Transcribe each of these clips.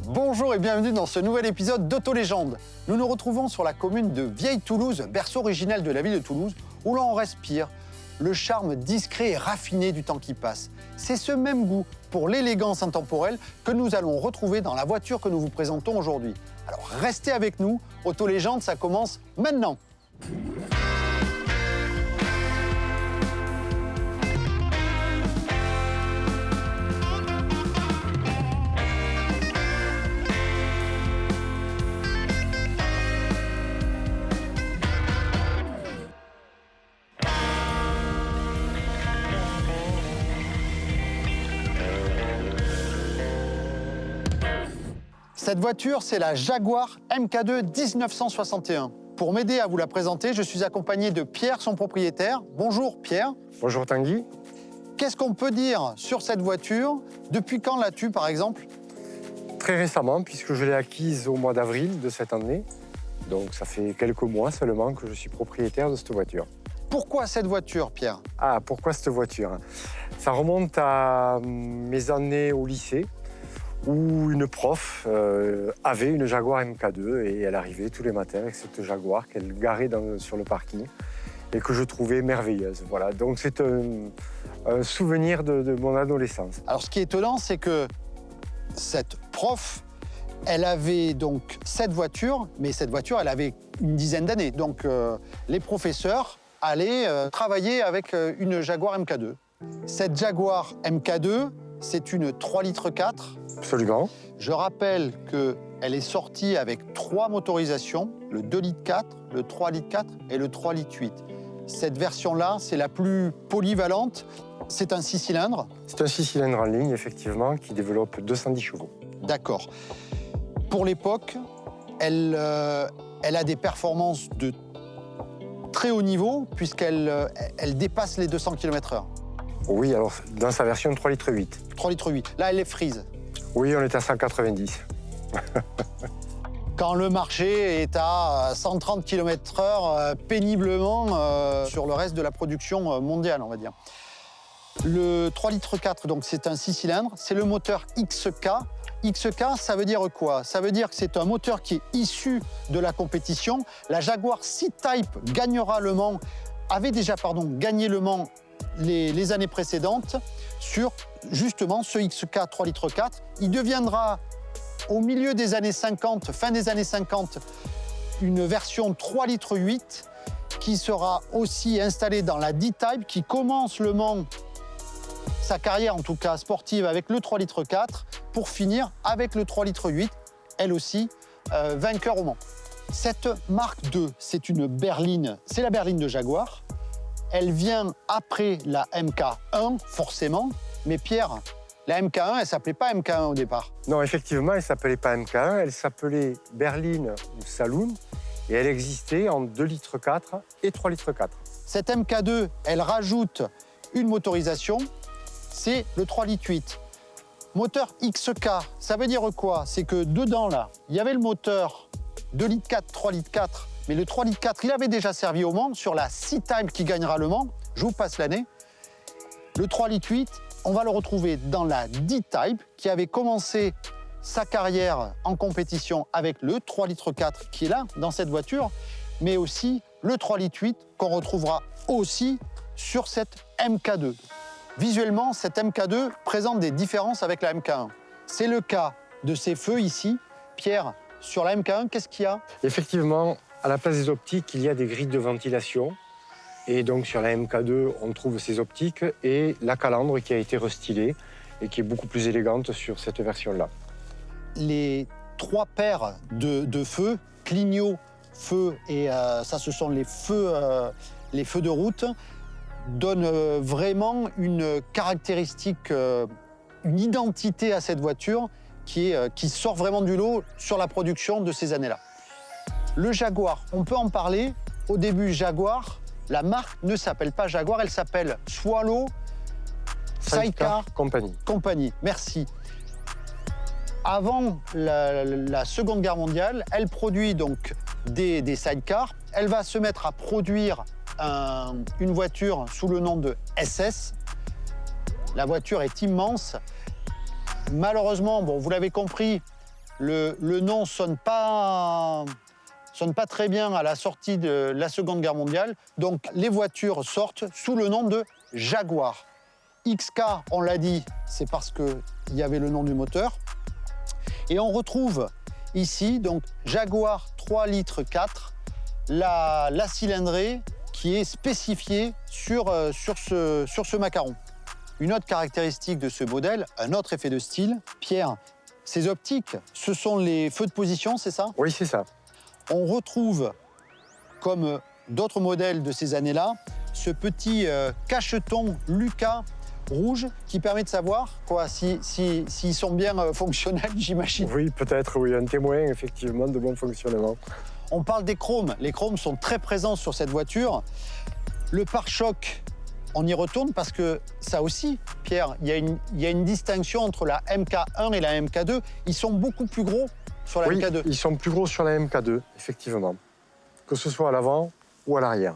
Bonjour et bienvenue dans ce nouvel épisode d'Auto-Légende. Nous nous retrouvons sur la commune de Vieille-Toulouse, berceau originel de la ville de Toulouse, où l'on respire le charme discret et raffiné du temps qui passe. C'est ce même goût pour l'élégance intemporelle que nous allons retrouver dans la voiture que nous vous présentons aujourd'hui. Alors restez avec nous, Auto-Légende, ça commence maintenant. Cette voiture, c'est la Jaguar MK2 1961. Pour m'aider à vous la présenter, je suis accompagné de Pierre, son propriétaire. Bonjour Pierre. Bonjour Tanguy. Qu'est-ce qu'on peut dire sur cette voiture? Depuis quand l'as-tu, par exemple? Très récemment, puisque je l'ai acquise au mois d'avril de cette année. Donc ça fait quelques mois seulement que je suis propriétaire de cette voiture. Pourquoi cette voiture, Pierre? Ah, pourquoi cette voiture? Ça remonte à mes années au lycée, où une prof avait une Jaguar MK2 et elle arrivait tous les matins avec cette Jaguar qu'elle garait sur le parking et que je trouvais merveilleuse. Voilà, donc c'est un souvenir de mon adolescence. Alors ce qui est étonnant, c'est que cette prof, elle avait donc cette voiture, mais cette voiture, elle avait une dizaine d'années. Donc les professeurs allaient travailler avec une Jaguar MK2. Cette Jaguar MK2, c'est une 3,4 litres. Absolument. Je rappelle qu'elle est sortie avec 3 motorisations, le 2,4 litres, le 3,4 litres et le 3,8 litres. Cette version-là, c'est la plus polyvalente. C'est un 6 cylindres. C'est un 6 cylindres en ligne, effectivement, qui développe 210 chevaux. D'accord. Pour l'époque, elle a des performances de très haut niveau, puisqu'elle dépasse les 200 km/h. Oui, alors dans sa version 3,8 litres. 3,8 litres. Là, elle est freeze. Oui, on est à 190. Quand le marché est à 130 km/h péniblement sur le reste de la production mondiale, on va dire. Le 3,4 litres, donc c'est un 6 cylindres, c'est le moteur XK. XK, ça veut dire quoi? Ça veut dire que c'est un moteur qui est issu de la compétition. La Jaguar C-Type gagnera le Mans, avait déjà gagné le Mans les années précédentes sur justement ce XK 3,4 litres. Il deviendra au milieu des années 50, fin des années 50, une version 3,8 litres qui sera aussi installée dans la D-Type qui commence le Mans, sa carrière en tout cas sportive avec le 3,4 litres pour finir avec le 3,8 litres, elle aussi vainqueur au Mans. Cette Mark II, c'est une berline, c'est la berline de Jaguar. Elle vient après la MK1, forcément. Mais Pierre, la MK1, elle ne s'appelait pas MK1 au départ. Non, effectivement, elle ne s'appelait pas MK1, elle s'appelait berline ou saloon. Et elle existait en 2,4 litres et 3,4 litres. Cette MK2, elle rajoute une motorisation, c'est le 3,8 litres. Moteur XK, ça veut dire quoi? C'est que dedans, là, il y avait le moteur 2,4 litres, 3,4 litres. Mais le 3,4 litres, il avait déjà servi au Mans sur la C-Type qui gagnera le Mans. Je vous passe l'année. Le 3,8 litres, on va le retrouver dans la D-Type qui avait commencé sa carrière en compétition avec le 3,4 litres qui est là, dans cette voiture, mais aussi le 3,8 litres qu'on retrouvera aussi sur cette MK2. Visuellement, cette MK2 présente des différences avec la MK1. C'est le cas de ces feux ici. Pierre, sur la MK1, qu'est-ce qu'il y a? Effectivement, à la place des optiques, il y a des grilles de ventilation. Et donc sur la MK2, on trouve ces optiques et la calandre qui a été restylée et qui est beaucoup plus élégante sur cette version-là. Les 3 paires de feux, clignot, feu et ça, ce sont les feux de route, donnent vraiment une caractéristique, une identité à cette voiture qui sort vraiment du lot sur la production de ces années-là. Le Jaguar, on peut en parler. Au début, Jaguar, la marque ne s'appelle pas Jaguar, elle s'appelle Swallow Sidecar Company. Merci. Avant la Seconde Guerre mondiale, elle produit donc des sidecars. Elle va se mettre à produire une voiture sous le nom de SS. La voiture est immense. Malheureusement, bon, vous l'avez compris, le nom sonne pas très bien à la sortie de la Seconde Guerre mondiale. Donc les voitures sortent sous le nom de Jaguar. XK, on l'a dit, c'est parce qu'il y avait le nom du moteur. Et on retrouve ici donc Jaguar 3 litres 4, la cylindrée qui est spécifiée sur ce macaron. Une autre caractéristique de ce modèle, un autre effet de style, Pierre, ces optiques, ce sont les feux de position, c'est ça? Oui, c'est ça. On retrouve, comme d'autres modèles de ces années-là, ce petit cacheton Lucas rouge qui permet de savoir s'ils sont bien fonctionnels, j'imagine. Oui, peut-être, oui, un témoin effectivement de bon fonctionnement. On parle des chromes. Les chromes sont très présents sur cette voiture. Le pare-choc, on y retourne parce que ça aussi, Pierre, il y a une distinction entre la MK1 et la MK2. Ils sont beaucoup plus gros sur la MK2. Ils sont plus gros sur la MK2, effectivement, que ce soit à l'avant ou à l'arrière.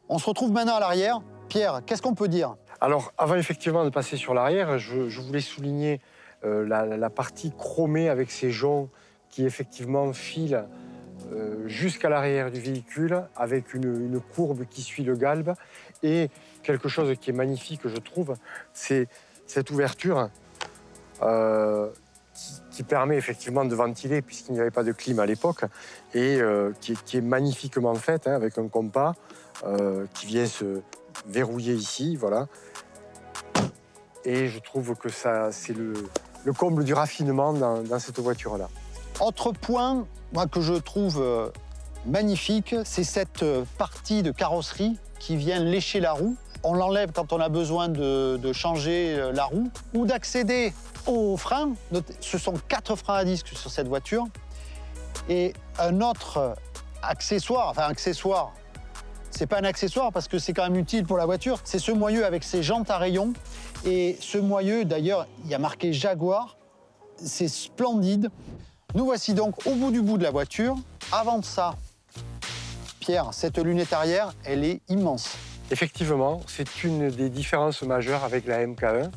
On se retrouve maintenant à l'arrière. Pierre, qu'est-ce qu'on peut dire? Alors, avant effectivement de passer sur l'arrière, je voulais souligner la partie chromée avec ces joncs qui effectivement filent jusqu'à l'arrière du véhicule avec une courbe qui suit le galbe. Et quelque chose qui est magnifique, je trouve, c'est cette ouverture qui permet effectivement de ventiler puisqu'il n'y avait pas de clim à l'époque et qui est magnifiquement faite avec un compas qui vient se verrouiller ici, voilà. Et je trouve que c'est le comble du raffinement dans cette voiture-là. Autre point, moi, que je trouve magnifique, c'est cette partie de carrosserie qui vient lécher la roue. On l'enlève quand on a besoin de changer la roue ou d'accéder aux freins. Ce sont 4 freins à disque sur cette voiture. Et un autre accessoire, c'est pas un accessoire parce que c'est quand même utile pour la voiture, c'est ce moyeu avec ses jantes à rayons. Et ce moyeu, d'ailleurs, il y a marqué Jaguar, c'est splendide. Nous voici donc au bout du bout de la voiture. Avant ça, Pierre, cette lunette arrière, elle est immense. Effectivement, c'est une des différences majeures avec la MK1,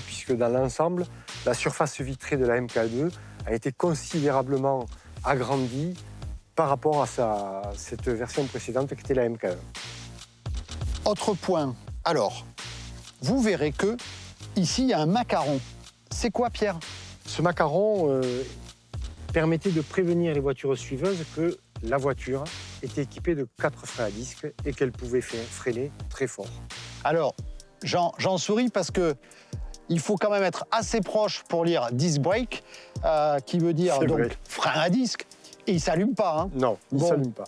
puisque dans l'ensemble, la surface vitrée de la MK2 a été considérablement agrandie par rapport à cette version précédente qui était la MK1. Autre point, alors, vous verrez que ici, il y a un macaron. C'est quoi, Pierre? Ce macaron permettait de prévenir les voitures suiveuses que la voiture était équipée de 4 freins à disque et qu'elle pouvait freiner très fort. Alors, j'en souris parce que il faut quand même être assez proche pour lire disc brake, qui veut dire donc frein à disque, et il ne s'allume pas. Hein. Non, il ne s'allume pas.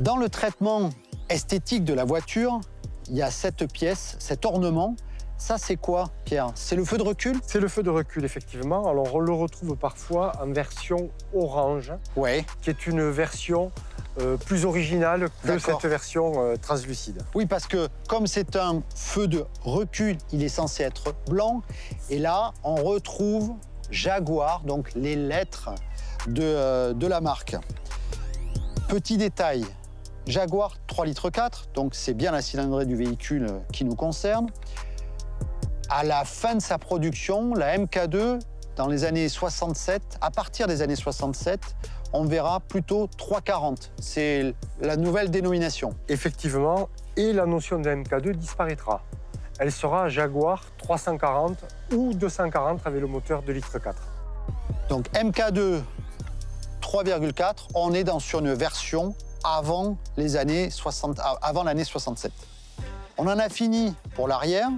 Dans le traitement esthétique de la voiture, il y a cette pièce, cet ornement. Ça, c'est quoi, Pierre? C'est le feu de recul? C'est le feu de recul, effectivement. Alors, on le retrouve parfois en version orange, qui est une version plus originale que cette version translucide. Oui, parce que comme c'est un feu de recul, il est censé être blanc. Et là, on retrouve Jaguar, donc les lettres de la marque. Petit détail, Jaguar 3 litres 4, donc c'est bien la cylindrée du véhicule qui nous concerne. À la fin de sa production, la MK2, dans les années 67, à partir des années 67, on verra plutôt 340. C'est la nouvelle dénomination. Effectivement, et la notion de MK2 disparaîtra. Elle sera Jaguar 340 ou 240 avec le moteur 2 litres 4. Donc MK2 3,4, on est sur une version avant l'année 67. On en a fini pour l'arrière.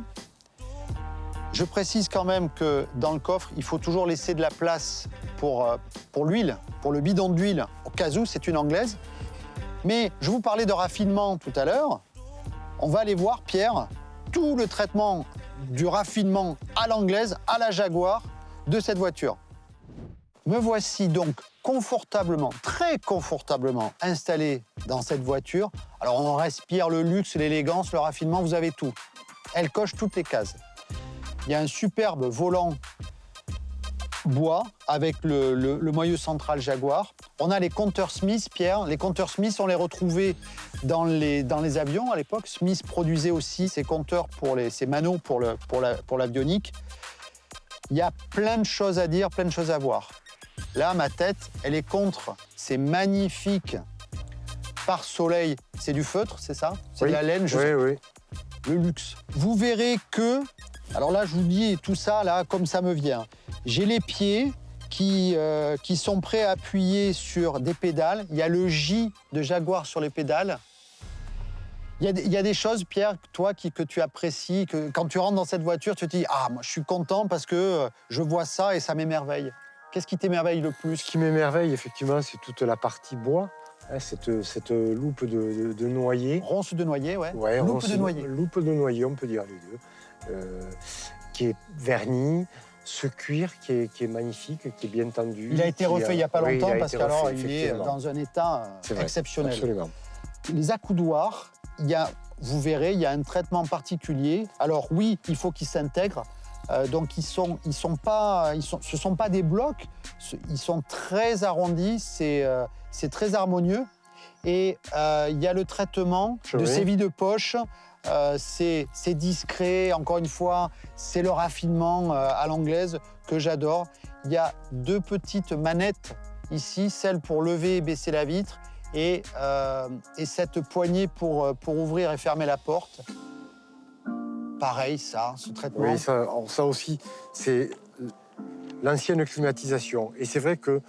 Je précise quand même que dans le coffre, il faut toujours laisser de la place pour l'huile, pour le bidon d'huile, au cas où, c'est une anglaise. Mais je vous parlais de raffinement tout à l'heure. On va aller voir, Pierre, tout le traitement du raffinement à l'anglaise, à la Jaguar de cette voiture. Me voici donc confortablement, très confortablement installé dans cette voiture. Alors on respire le luxe, l'élégance, le raffinement, vous avez tout. Elle coche toutes les cases. Il y a un superbe volant bois avec le moyeu central Jaguar. On a les compteurs Smith, Pierre. Les compteurs Smith, on les retrouvait dans les avions à l'époque. Smith produisait aussi ces compteurs, ces manos pour l'avionique. Il y a plein de choses à dire, plein de choses à voir. Là, ma tête, elle est contre ces magnifiques pare-soleil. C'est du feutre, c'est ça? C'est de la laine, oui. Le luxe. Vous verrez que, alors là, je vous dis tout ça, là, comme ça me vient. J'ai les pieds qui sont prêts à appuyer sur des pédales. Il y a le J de Jaguar sur les pédales. Il y a des choses, Pierre, toi, que tu apprécies, que quand tu rentres dans cette voiture, tu te dis « Ah, moi, je suis content parce que je vois ça et ça m'émerveille ». Qu'est-ce qui t'émerveille le plus? Ce qui m'émerveille, effectivement, c'est toute la partie bois, hein, cette loupe de noyer. Ronce de noyer, ouais. Loupe de noyer. Loupe de noyer, on peut dire les deux. Qui est vernie, ce cuir qui est magnifique, qui est bien tendu. Il a été refait il n'y a pas longtemps parce qu'alors il est dans un état exceptionnel. Absolument. Les accoudoirs, vous verrez, il y a un traitement particulier. Alors oui, il faut qu'ils s'intègrent. Donc ce sont pas des blocs, ils sont très arrondis, c'est très harmonieux. Et il y a le traitement de ces vies de poche, c'est discret, encore une fois, c'est le raffinement à l'anglaise que j'adore. Il y a deux petites manettes ici, celle pour lever et baisser la vitre et cette poignée pour ouvrir et fermer la porte. Pareil, ce traitement. Oui, ça aussi, c'est l'ancienne climatisation. Et c'est vrai que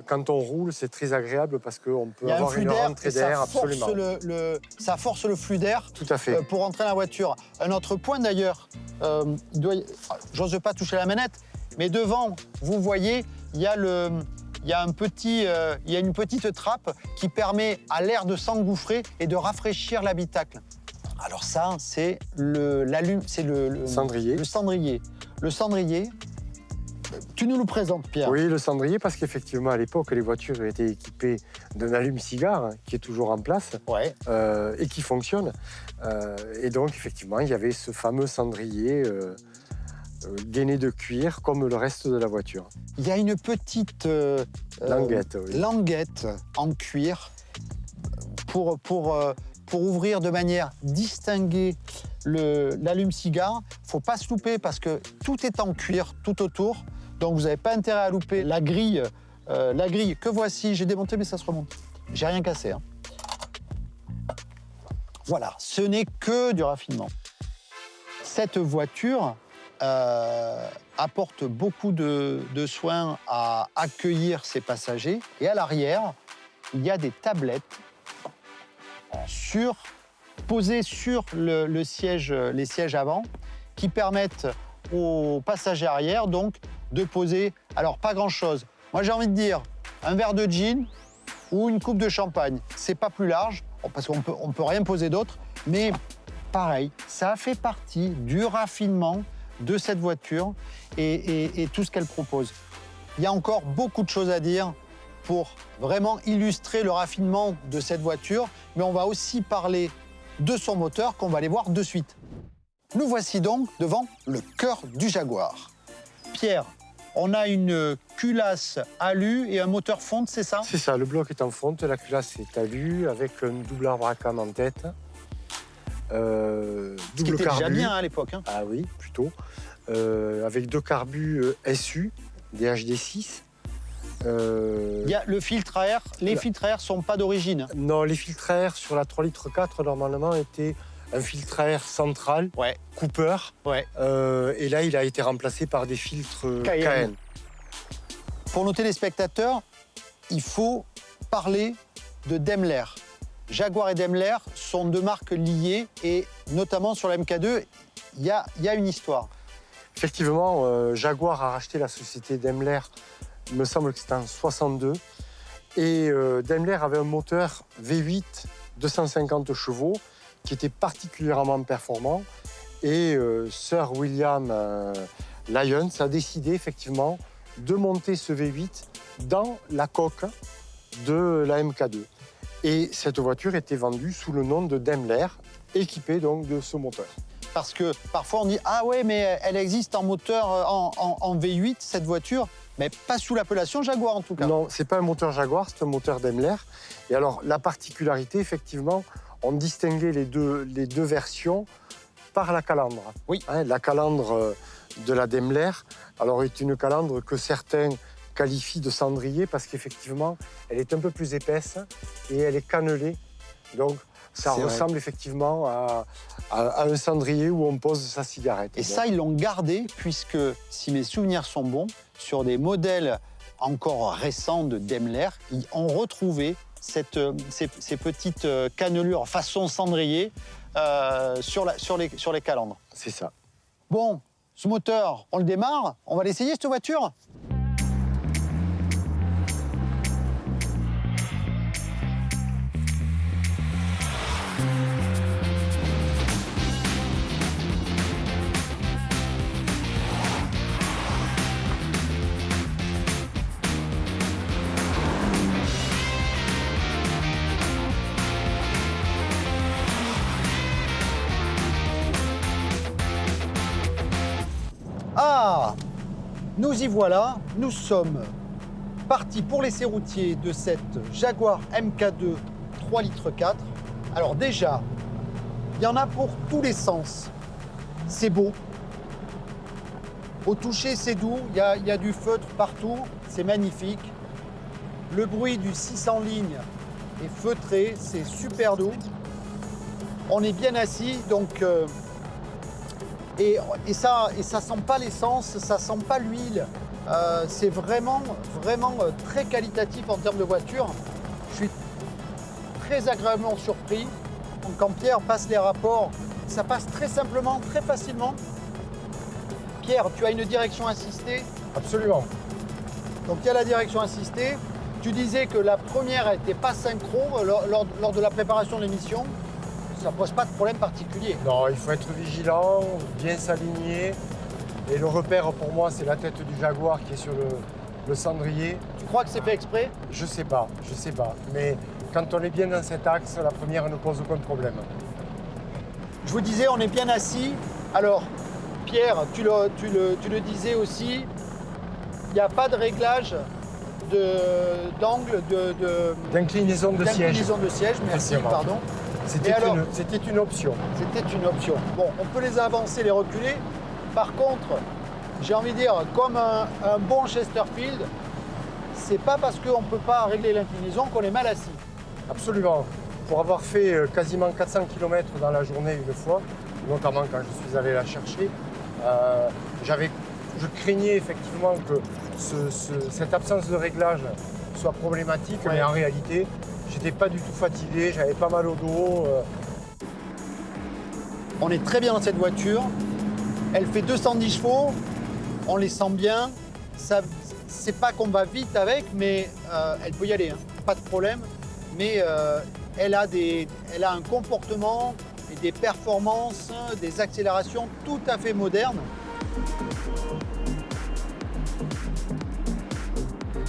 quand on roule, c'est très agréable parce qu'on peut avoir une rentrée d'air, absolument. Ça force le flux d'air. Tout à fait. Pour entrer dans la voiture. Un autre point d'ailleurs, j'ose pas toucher la manette, mais devant, vous voyez, il y a une petite trappe qui permet à l'air de s'engouffrer et de rafraîchir l'habitacle. Alors ça, c'est le cendrier. Le cendrier. Le cendrier, tu nous le présentes, Pierre. Oui, le cendrier, parce qu'effectivement, à l'époque, les voitures étaient équipées d'un allume-cigare, hein, qui est toujours en place, et qui fonctionne. Et donc, effectivement, il y avait ce fameux cendrier gainé de cuir, comme le reste de la voiture. Il y a une petite languette en cuir pour ouvrir de manière distinguée l'allume-cigare. Il ne faut pas se louper parce que tout est en cuir tout autour. Donc vous n'avez pas intérêt à louper la grille que voici. J'ai démonté mais ça se remonte. J'ai rien cassé. Hein. Voilà, ce n'est que du raffinement. Cette voiture apporte beaucoup de soins à accueillir ses passagers. Et à l'arrière, il y a des tablettes posés sur les sièges avant, qui permettent aux passagers arrière donc de poser, alors pas grand-chose. Moi j'ai envie de dire un verre de gin ou une coupe de champagne. C'est pas plus large, parce qu'on peut rien poser d'autre, mais pareil, ça fait partie du raffinement de cette voiture et tout ce qu'elle propose. Il y a encore beaucoup de choses à dire pour vraiment illustrer le raffinement de cette voiture, mais on va aussi parler de son moteur qu'on va aller voir de suite. Nous voici donc devant le cœur du Jaguar. Pierre, on a une culasse alu et un moteur fonte, c'est ça? C'est ça, le bloc est en fonte, la culasse est alu avec un double arbre à cam en tête. Ce qui était déjà bien à l'époque. Hein. Ah oui, plutôt. Avec deux carbus SU, des HD6. Il y a le filtre à air. Les filtres à air ne sont pas d'origine. Non, les filtres à air sur la 3,4 litres normalement étaient un filtre à air central, Cooper. Et là, il a été remplacé par des filtres KN. Pour nos téléspectateurs, il faut parler de Daimler. Jaguar et Daimler sont deux marques liées et notamment sur la MK2, il y a une histoire. Effectivement, Jaguar a racheté la société Daimler, il me semble que c'était en 62. Et Daimler avait un moteur V8 250 chevaux qui était particulièrement performant Et Sir William Lyons a décidé effectivement de monter ce V8 dans la coque de la MK2. Et cette voiture était vendue sous le nom de Daimler, équipée donc de ce moteur. Parce que parfois on dit « Ah ouais, mais elle existe en moteur, en V8, cette voiture », mais pas sous l'appellation Jaguar en tout cas. Non, c'est pas un moteur Jaguar, c'est un moteur Daimler. Et alors, la particularité, effectivement, on distinguait les deux versions par la calandre. Oui. Hein, la calandre de la Daimler, alors, est une calandre que certains qualifient de cendrier parce qu'effectivement, elle est un peu plus épaisse et elle est cannelée. Donc, ça ressemble effectivement à un cendrier où on pose sa cigarette. Et ça, ils l'ont gardé puisque, si mes souvenirs sont bons, sur des modèles encore récents de Daimler, ils ont retrouvé ces petites cannelures façon cendrier sur les calandres. C'est ça. Bon, ce moteur, on le démarre. On va l'essayer, cette voiture ? Ah, nous y voilà, nous sommes partis pour l'essai routier de cette Jaguar MK2 3,4 litres. Alors déjà, il y en a pour tous les sens. C'est beau. Au toucher, c'est doux, il y a du feutre partout, c'est magnifique. Le bruit du 600 lignes est feutré, c'est super doux. On est bien assis, donc... Et ça sent pas l'essence, ça sent pas l'huile. C'est vraiment très qualitatif en termes de voiture. Je suis très agréablement surpris. Donc, quand Pierre passe les rapports, ça passe très simplement, très facilement. Pierre, tu as une direction assistée? Absolument. Donc il y a la direction assistée. Tu disais que la première n'était pas synchro lors de la préparation de l'émission. Ça ne pose pas de problème particulier. Non, il faut être vigilant, bien s'aligner. Et le repère, pour moi, c'est la tête du Jaguar qui est sur le cendrier. Tu crois que c'est fait exprès? Je sais pas. Mais quand on est bien dans cet axe, la première ne pose aucun problème. Je vous disais, on est bien assis. Alors, Pierre, tu le disais aussi, il n'y a pas de réglage d'angle, d'inclinaison de siège. D'inclinaison de siège, merci, pardon. C'était une option. C'était une option. Bon, on peut les avancer, les reculer. Par contre, j'ai envie de dire, comme un bon Chesterfield, c'est pas parce qu'on ne peut pas régler l'inclinaison qu'on est mal assis. Absolument. Pour avoir fait quasiment 400 km dans la journée une fois, notamment quand je suis allé la chercher, je craignais effectivement que cette absence de réglage soit problématique, mais en réalité, j'étais pas du tout fatigué, j'avais pas mal au dos. On est très bien dans cette voiture. Elle fait 210 chevaux, on les sent bien. C'est pas qu'on va vite avec, mais elle peut y aller, hein. Pas de problème. Mais elle a un comportement et des performances, des accélérations tout à fait modernes.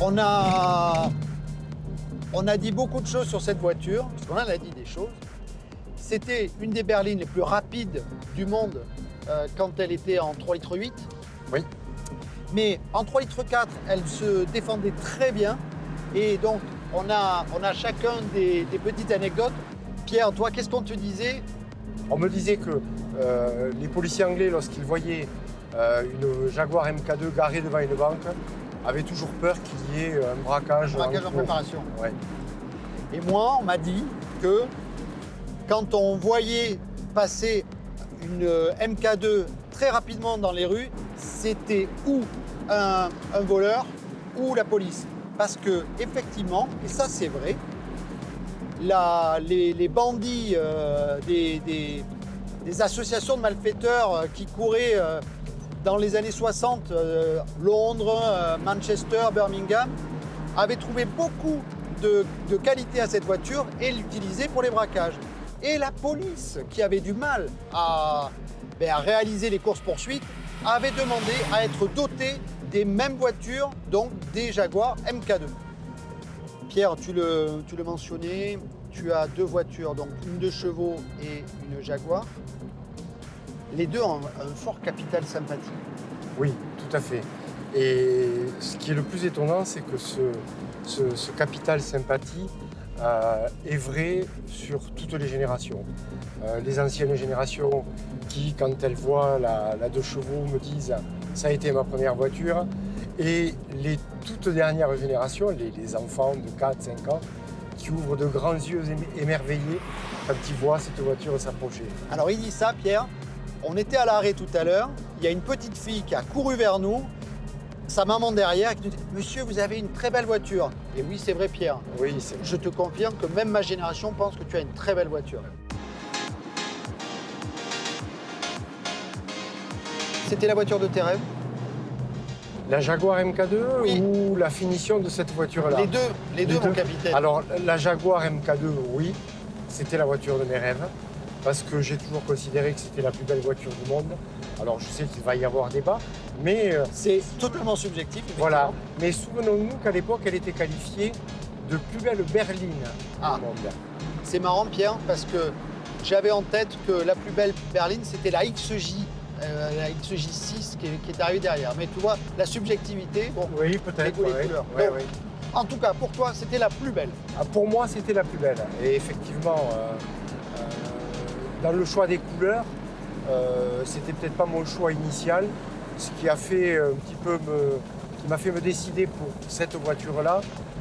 On a dit beaucoup de choses sur cette voiture, parce qu'on en a dit des choses. C'était une des berlines les plus rapides du monde quand elle était en 3,8 litres. Oui. Mais en 3,4 litres, elle se défendait très bien. Et donc, on a chacun des petites anecdotes. Pierre, toi, qu'est-ce qu'on te disait? On me disait que les policiers anglais, lorsqu'ils voyaient une Jaguar MK2 garée devant une banque, avaient toujours peur qu'il y ait un braquage. Un braquage en préparation. Ouais. Et moi, on m'a dit que quand on voyait passer une MK2 très rapidement dans les rues, c'était ou un voleur ou la police. Parce que effectivement, et ça c'est vrai, les bandits des associations de malfaiteurs qui couraient dans les années 60, Londres, Manchester, Birmingham, avaient trouvé beaucoup de qualité à cette voiture et l'utilisaient pour les braquages. Et la police, qui avait du mal à à réaliser les courses-poursuites, avait demandé à être doté des mêmes voitures, donc des Jaguar MK2. Pierre, tu le mentionnais, tu as 2 voitures, donc une 2 chevaux et une Jaguar. Les deux ont un fort capital sympathie. Oui, tout à fait. Et ce qui est le plus étonnant, c'est que ce capital sympathie est vrai sur toutes les générations. Les anciennes générations qui, quand elles voient la 2 chevaux, me disent « ça a été ma première voiture ». Et les toutes dernières générations, les enfants de 4-5 ans, qui ouvrent de grands yeux émerveillés quand ils voient cette voiture s'approcher. Alors il dit ça, Pierre. On était à l'arrêt tout à l'heure, il y a une petite fille qui a couru vers nous, sa maman derrière, qui nous dit « Monsieur, vous avez une très belle voiture ». Et oui, c'est vrai, Pierre. Oui, c'est vrai. Je te confirme que même ma génération pense que tu as une très belle voiture. C'était la voiture de tes rêves? La Jaguar MK2 Oui. ou la finition de cette voiture-là? Les deux, mon capitaine. Alors, la Jaguar MK2, oui, c'était la voiture de mes rêves, parce que j'ai toujours considéré que c'était la plus belle voiture du monde. Alors, je sais qu'il va y avoir débat, mais... c'est totalement subjectif, voilà. Mais souvenons-nous qu'à l'époque, elle était qualifiée de plus belle berline du monde. C'est marrant, Pierre, parce que j'avais en tête que la plus belle berline, c'était la XJ. La XJ6 qui est arrivée derrière. Mais tu vois, la subjectivité, bon, oui, peut-être. les couleurs. Oui, Donc, oui. En tout cas, pour toi, c'était la plus belle. Pour moi, c'était la plus belle. Et effectivement, dans le choix des couleurs, c'était peut-être pas mon choix initial. Ce qui a fait un petit peu qui m'a fait me décider pour cette voiture-là,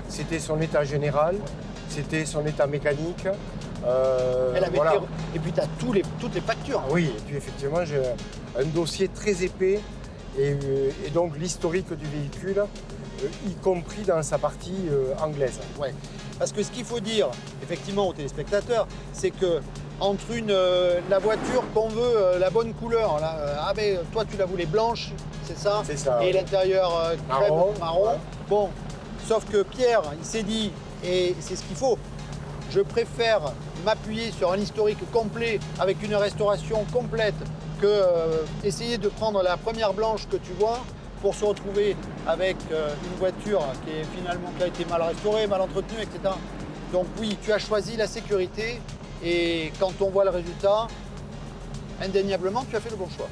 c'était son état général, c'était son état mécanique. Elle avait voilà. Et puis tu as toutes les factures. Oui, et puis effectivement, j'ai un dossier très épais et donc l'historique du véhicule, y compris dans sa partie anglaise. Ouais. Parce que ce qu'il faut dire, effectivement, aux téléspectateurs, c'est que entre la voiture qu'on veut, la bonne couleur, là, toi tu la voulais blanche, c'est ça? C'est ça. Et l'intérieur crème, marron. Ouais. Bon, sauf que Pierre, il s'est dit, et c'est ce qu'il faut, je préfère m'appuyer sur un historique complet avec une restauration complète que essayer de prendre la première blanche que tu vois pour se retrouver avec une voiture qui a été mal restaurée, mal entretenue, etc. Donc oui, tu as choisi la sécurité et quand on voit le résultat, indéniablement, tu as fait le bon choix.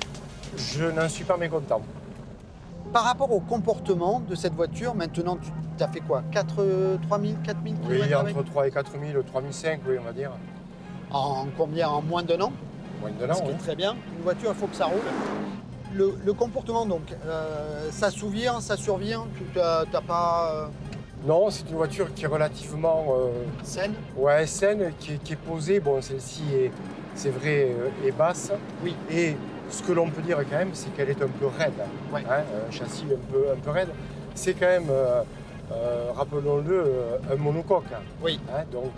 Je n'en suis pas mécontent. Par rapport au comportement de cette voiture, maintenant, tu as fait quoi? 3 000, 4 000 Oui, km entre 3 et 4 000, 3 500, oui, on va dire. En combien? En moins d'un an? Moins d'un an, Ce qui est très bien. Une voiture, il faut que ça roule. Le comportement, donc, ça s'ouvre, ça survient, tu n'as pas... Non, c'est une voiture qui est relativement saine? Ouais, saine, qui est posée. Bon, celle-ci, c'est vrai, est basse. Oui. Et ce que l'on peut dire quand même, c'est qu'elle est un peu raide. Ouais. Hein, un châssis un peu raide. C'est quand même, rappelons-le, un monocoque. Oui. Hein, donc,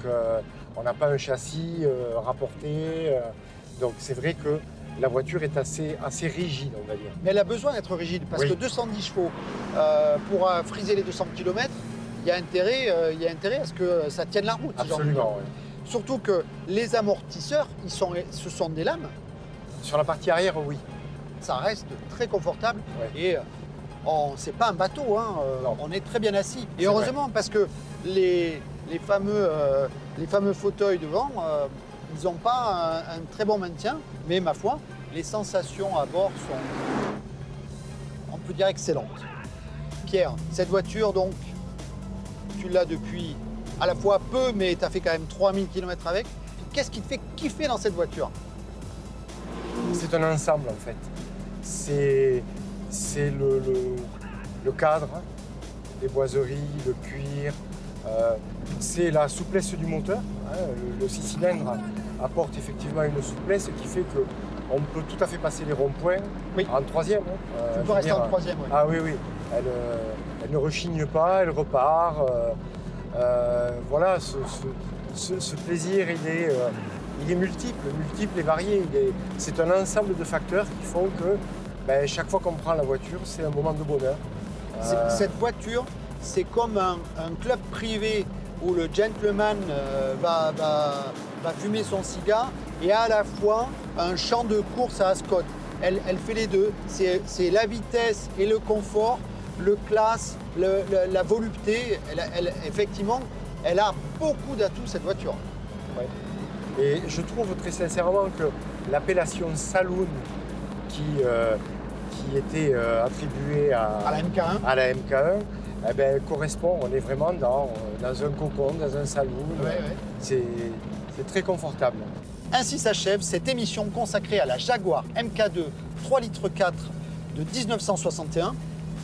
on n'a pas un châssis rapporté. Donc, c'est vrai que la voiture est assez rigide, on va dire. Mais elle a besoin d'être rigide parce que 210 chevaux, pour friser les 200 km, il y a intérêt à ce que ça tienne la route. Absolument, oui. Surtout que les amortisseurs, ce sont des lames. Sur la partie arrière, oui. Ça reste très confortable et c'est pas un bateau, hein. On est très bien assis. Et heureusement, parce que les fameux fauteuils devant, ils n'ont pas un très bon maintien, mais ma foi, les sensations à bord sont, on peut dire, excellentes. Pierre, cette voiture, donc, tu l'as depuis à la fois peu, mais tu as fait quand même 3000 km avec. Qu'est-ce qui te fait kiffer dans cette voiture? C'est un ensemble, en fait. C'est le cadre, les boiseries, le cuir, c'est la souplesse du moteur. Hein, le 6 cylindres apporte effectivement une souplesse qui fait qu'on peut tout à fait passer les ronds-points en troisième. Tu peux rester en troisième, oui. Ah oui, oui. Elle ne rechigne pas, elle repart. Voilà, ce plaisir, il est multiple et varié. C'est un ensemble de facteurs qui font que chaque fois qu'on prend la voiture, c'est un moment de bonheur. Cette voiture, c'est comme un club privé où le gentleman va fumer son cigare et à la fois un champ de course à Ascot. Elle fait les deux. C'est la vitesse et le confort, le classe, la volupté. Effectivement, elle a beaucoup d'atouts, cette voiture. Ouais. Et je trouve très sincèrement que l'appellation Saloon qui était attribuée À la MK1. à la MK1, eh ben, correspond. On est vraiment dans un cocon, dans un saloon. Ouais. C'est très confortable. Ainsi s'achève cette émission consacrée à la Jaguar MK2 3,4 litres de 1961.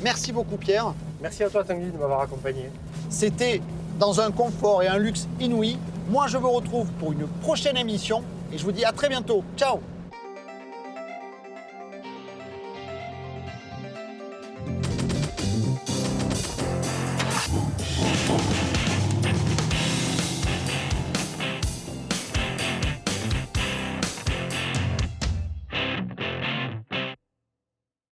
Merci beaucoup Pierre. Merci à toi Tanguy de m'avoir accompagné. C'était dans un confort et un luxe inouï. Moi je vous retrouve pour une prochaine émission et je vous dis à très bientôt. Ciao.